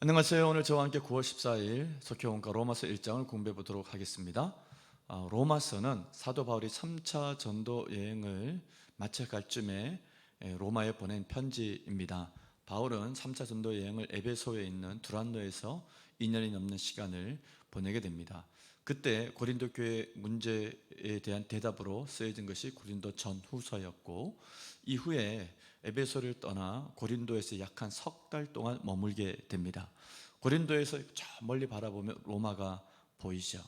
안녕하세요. 오늘 저와 함께 9월 14일 석회원과 로마서 1장을 공부해 보도록 하겠습니다. 로마서는 사도 바울이 3차 전도 여행을 마쳐갈 쯤에 로마에 보낸 편지입니다. 바울은 3차 전도 여행을 에베소에 있는 두란노에서 2년이 넘는 시간을 보내게 됩니다. 그때 고린도 교회 문제에 대한 대답으로 쓰여진 것이 고린도 전후서였고, 이후에 에베소를 떠나 고린도에서 약 한 석 달 동안 머물게 됩니다. 고린도에서 저 멀리 바라보면 로마가 보이죠.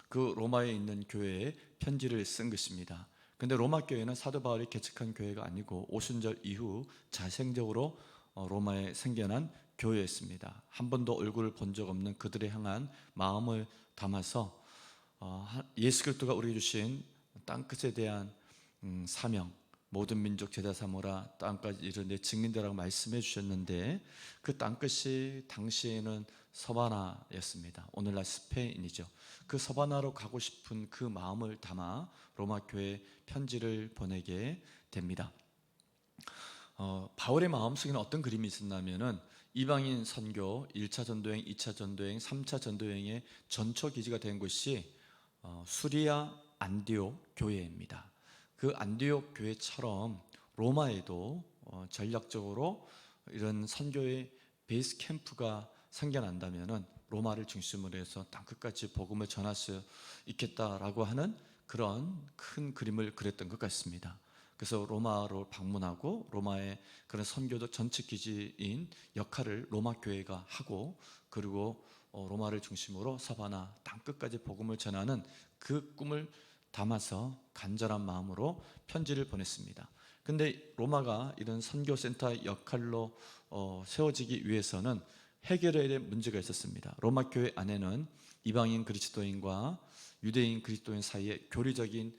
그 로마에 있는 교회에 편지를 쓴 것입니다. 근데 로마 교회는 사도 바울이 개척한 교회가 아니고 오순절 이후 자생적으로 로마에 생겨난 교회였습니다. 한 번도 얼굴을 본 적 없는 그들을 향한 마음을 담아서 예수 그리스도가 우리에게 주신 땅끝에 대한 사명, 모든 민족 제자 삼으라 땅까지 이르내 증인되라고 말씀해 주셨는데, 그 땅끝이 당시에는 서바나였습니다. 오늘날 스페인이죠. 그 서바나로 가고 싶은 그 마음을 담아 로마 교회에 편지를 보내게 됩니다. 바울의 마음속에는 어떤 그림이 있었냐면은 이방인 선교 1차 전도여행, 2차 전도여행, 3차 전도여행의 전초 기지가 된 곳이 수리아 안디옥 교회입니다. 그 안디옥 교회처럼 로마에도 전략적으로 이런 선교의 베이스 캠프가 생겨난다면은 로마를 중심으로 해서 땅끝까지 복음을 전할 수 있겠다라고 하는 그런 큰 그림을 그렸던 것 같습니다. 그래서 로마로 방문하고 로마의 그런 선교적 전체 기지인 역할을 로마 교회가 하고, 그리고 로마를 중심으로 서바나 땅끝까지 복음을 전하는 그 꿈을 담아서 간절한 마음으로 편지를 보냈습니다. 근데 로마가 이런 선교센터 역할로 세워지기 위해서는 해결해야 될 문제가 있었습니다. 로마 교회 안에는 이방인 그리스도인과 유대인 그리스도인 사이에 교리적인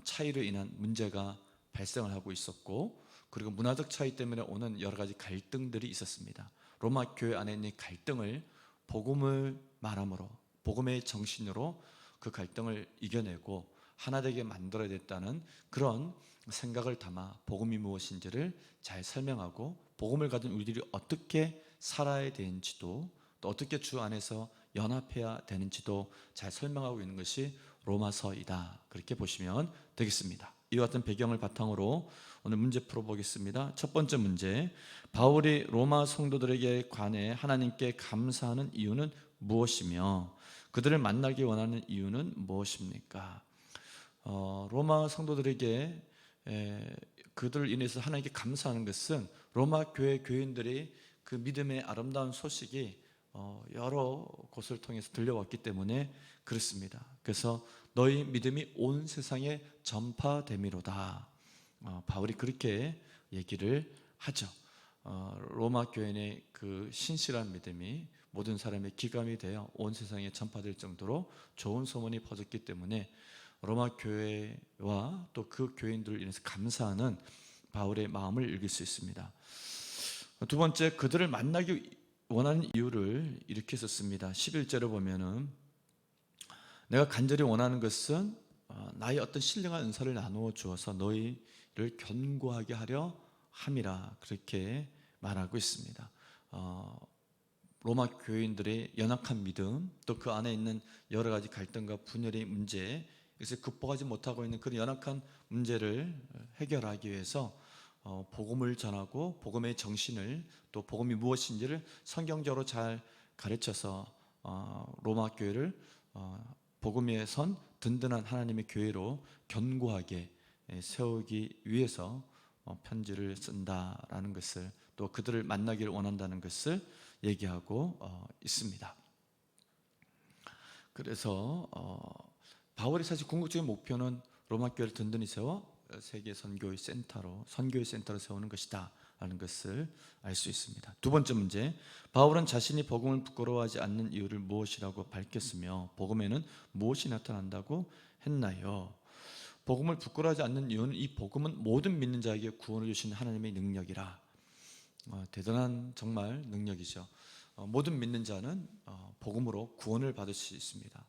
차이로 인한 문제가 발생을 하고 있었고, 그리고 문화적 차이 때문에 오는 여러 가지 갈등들이 있었습니다. 로마 교회 안에 있는 갈등을 복음을 말함으로, 복음의 정신으로 그 갈등을 이겨내고 하나 되게 만들어야 됐다는 그런 생각을 담아 복음이 무엇인지를 잘 설명하고, 복음을 가진 우리들이 어떻게 살아야 되는지도, 또 어떻게 주 안에서 연합해야 되는지도 잘 설명하고 있는 것이 로마서이다, 그렇게 보시면 되겠습니다. 이와 같은 배경을 바탕으로 오늘 문제 풀어보겠습니다. 첫 번째 문제, 바울이 로마 성도들에게 관해 하나님께 감사하는 이유는 무엇이며 그들을 만나기 원하는 이유는 무엇입니까? 로마 성도들에게 그들을 인해서 하나님께 감사하는 것은 로마 교회 교인들이 그 믿음의 아름다운 소식이 여러 곳을 통해서 들려왔기 때문에 그렇습니다. 그래서 너희 믿음이 온 세상에 전파됨이로다, 바울이 그렇게 얘기를 하죠. 로마 교인의 그 신실한 믿음이 모든 사람의 기감이 되어 온 세상에 전파될 정도로 좋은 소문이 퍼졌기 때문에 로마 교회와 또 그 교인들을 인해서 감사하는 바울의 마음을 읽을 수 있습니다. 두 번째, 그들을 만나기 원하는 이유를 이렇게 썼습니다. 11절을 보면은 내가 간절히 원하는 것은 나의 어떤 신령한 은사를 나누어 주어서 너희를 견고하게 하려 함이라, 그렇게 말하고 있습니다. 로마 교인들의 연약한 믿음, 또 그 안에 있는 여러 가지 갈등과 분열의 문제, 그래서 극복하지 못하고 있는 그런 연약한 문제를 해결하기 위해서 복음을 전하고 복음의 정신을, 또 복음이 무엇인지를 성경적으로 잘 가르쳐서 로마 교회를 복음에 선 든든한 하나님의 교회로 견고하게 세우기 위해서 편지를 쓴다라는 것을, 또 그들을 만나기를 원한다는 것을 얘기하고 있습니다. 그래서 바울의 사실 궁극적인 목표는 로마 교회를 든든히 세워 세계 선교의 센터로 세우는 것이다 라는 것을 알 수 있습니다. 두 번째 문제, 바울은 자신이 복음을 부끄러워하지 않는 이유를 무엇이라고 밝혔으며 복음에는 무엇이 나타난다고 했나요? 복음을 부끄러워하지 않는 이유는 이 복음은 모든 믿는 자에게 구원을 주신 하나님의 능력이라, 대단한 정말 능력이죠. 모든 믿는 자는 복음으로 구원을 받을 수 있습니다.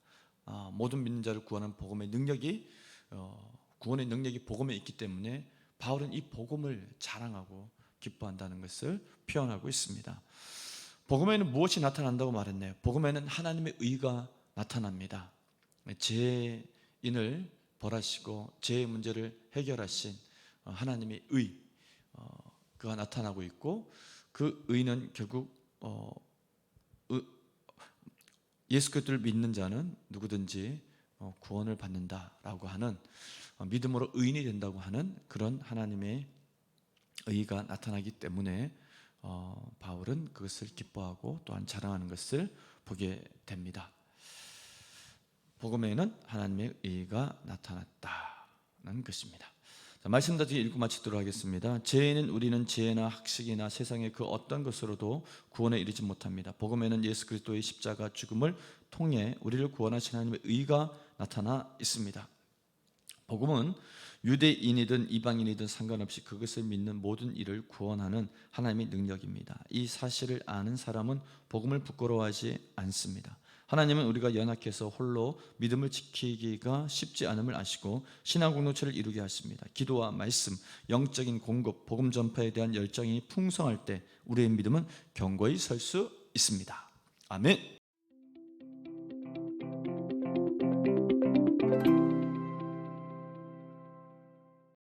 모든 믿는 자를 구하는 복음의 능력이, 구원의 능력이 복음에 있기 때문에 바울은 이 복음을 자랑하고 기뻐한다는 것을 표현하고 있습니다. 복음에는 무엇이 나타난다고 말했나요? 복음에는 하나님의 의가 나타납니다. 죄인을 벌하시고 죄의 문제를 해결하신 하나님의 의, 그가 나타나고 있고, 그 의는 결국 예수 그리스도를 믿는 자는 누구든지 구원을 받는다라고 하는, 믿음으로 의인이 된다고 하는 그런 하나님의 의가 나타나기 때문에 바울은 그것을 기뻐하고 또한 자랑하는 것을 보게 됩니다. 복음에는 하나님의 의가 나타났다는 것입니다. 자, 말씀 나중에 읽고 마치도록 하겠습니다. 죄인은 우리는 지혜나 학식이나 세상의 그 어떤 것으로도 구원에 이르지 못합니다. 복음에는 예수 그리스도의 십자가 죽음을 통해 우리를 구원하신 하나님의 의가 나타나 있습니다. 복음은 유대인이든 이방인이든 상관없이 그것을 믿는 모든 이를 구원하는 하나님의 능력입니다. 이 사실을 아는 사람은 복음을 부끄러워하지 않습니다. 하나님은 우리가 연약해서 홀로 믿음을 지키기가 쉽지 않음을 아시고 신앙 공동체를 이루게 하십니다. 기도와 말씀, 영적인 공급, 복음 전파에 대한 열정이 풍성할 때 우리의 믿음은 견고히 설 수 있습니다. 아멘.